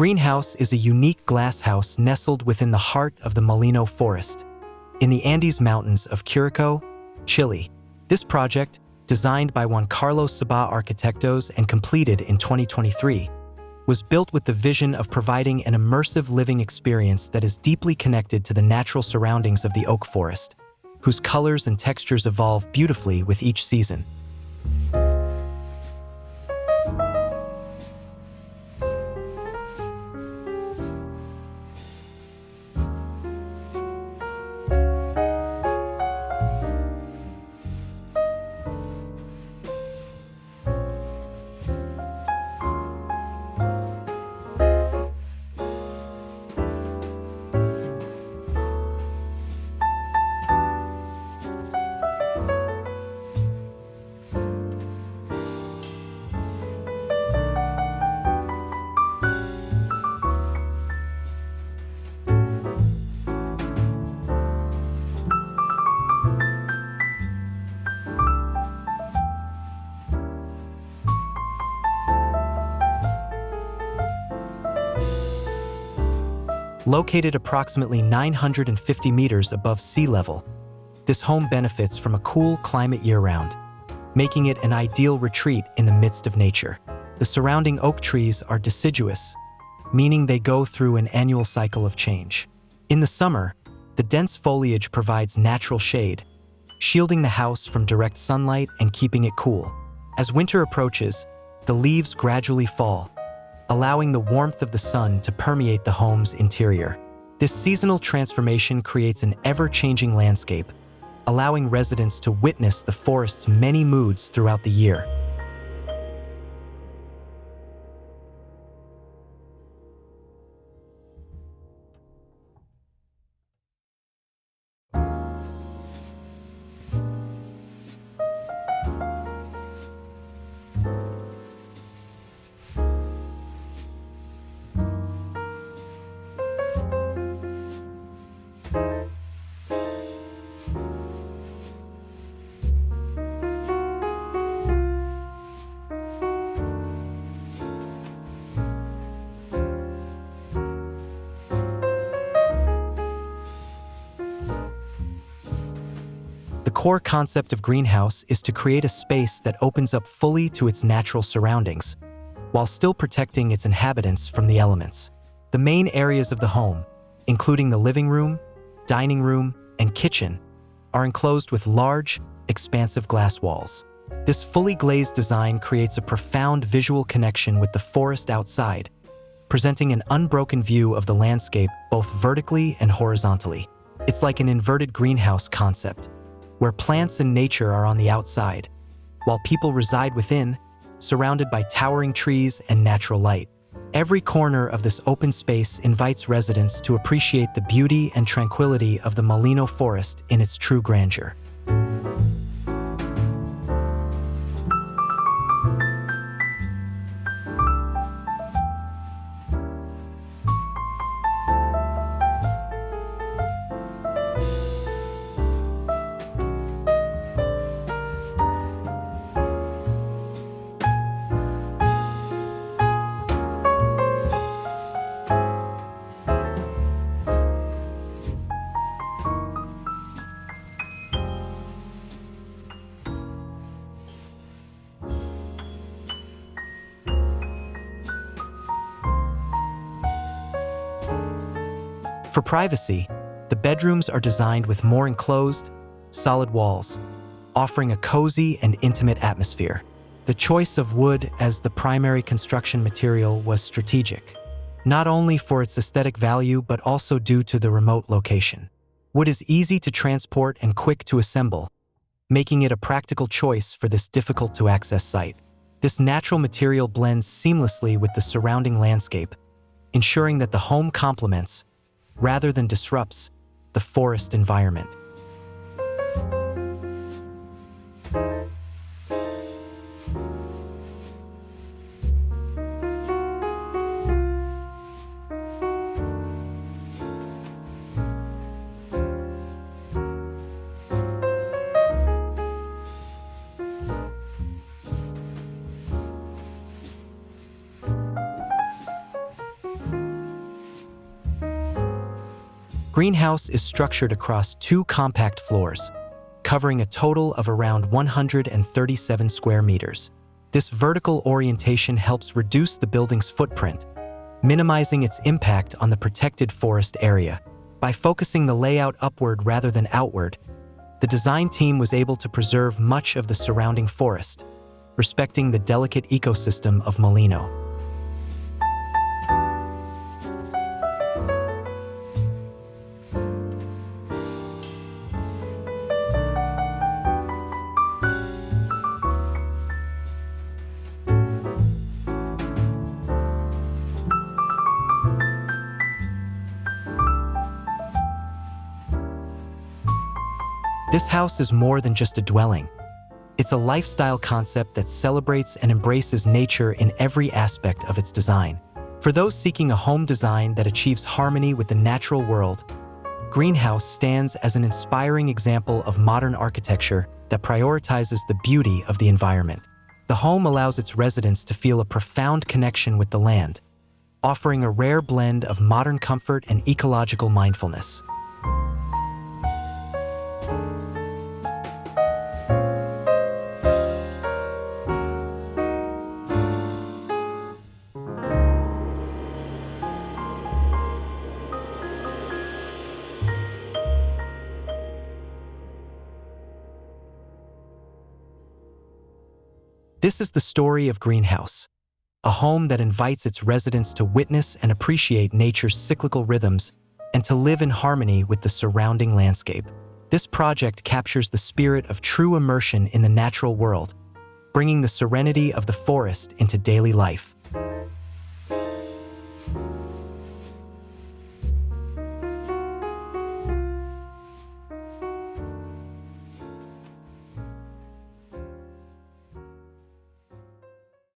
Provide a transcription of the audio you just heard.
greenhouse is a unique glass house nestled within the heart of the Maulino Forest, in the Andes Mountains of Curacao, Chile. This project, designed by Juan Carlos Sabbagh Arquitectos and completed in 2023, was built with the vision of providing an immersive living experience that is deeply connected to the natural surroundings of the oak forest, whose colors and textures evolve beautifully with each season. Located approximately 950 meters above sea level, this home benefits from a cool climate year-round, making it an ideal retreat in the midst of nature. The surrounding oak trees are deciduous, meaning they go through an annual cycle of change. In the summer, the dense foliage provides natural shade, shielding the house from direct sunlight and keeping it cool. As winter approaches, the leaves gradually fall, allowing the warmth of the sun to permeate the home's interior. This seasonal transformation creates an ever-changing landscape, allowing residents to witness the forest's many moods throughout the year. The core concept of greenhouse is to create a space that opens up fully to its natural surroundings, while still protecting its inhabitants from the elements. The main areas of the home, including the living room, dining room, and kitchen, are enclosed with large, expansive glass walls. This fully glazed design creates a profound visual connection with the forest outside, presenting an unbroken view of the landscape both vertically and horizontally. It's like an inverted greenhouse concept, where plants and nature are on the outside, while people reside within, surrounded by towering trees and natural light. Every corner of this open space invites residents to appreciate the beauty and tranquility of the Maulino Forest in its true grandeur. For privacy, the bedrooms are designed with more enclosed, solid walls, offering a cozy and intimate atmosphere. The choice of wood as the primary construction material was strategic, not only for its aesthetic value but also due to the remote location. Wood is easy to transport and quick to assemble, making it a practical choice for this difficult-to-access site. This natural material blends seamlessly with the surrounding landscape, ensuring that the home complements, rather than disrupts, the forest environment. greenhouse is structured across 2 compact floors, covering a total of around 137 square meters. This vertical orientation helps reduce the building's footprint, minimizing its impact on the protected forest area. By focusing the layout upward rather than outward, the design team was able to preserve much of the surrounding forest, respecting the delicate ecosystem of Maulino. This house is more than just a dwelling. It's a lifestyle concept that celebrates and embraces nature in every aspect of its design. For those seeking a home design that achieves harmony with the natural world, Greenhouse stands as an inspiring example of modern architecture that prioritizes the beauty of the environment. The home allows its residents to feel a profound connection with the land, offering a rare blend of modern comfort and ecological mindfulness. This is the story of Greenhouse, a home that invites its residents to witness and appreciate nature's cyclical rhythms and to live in harmony with the surrounding landscape. This project captures the spirit of true immersion in the natural world, bringing the serenity of the forest into daily life.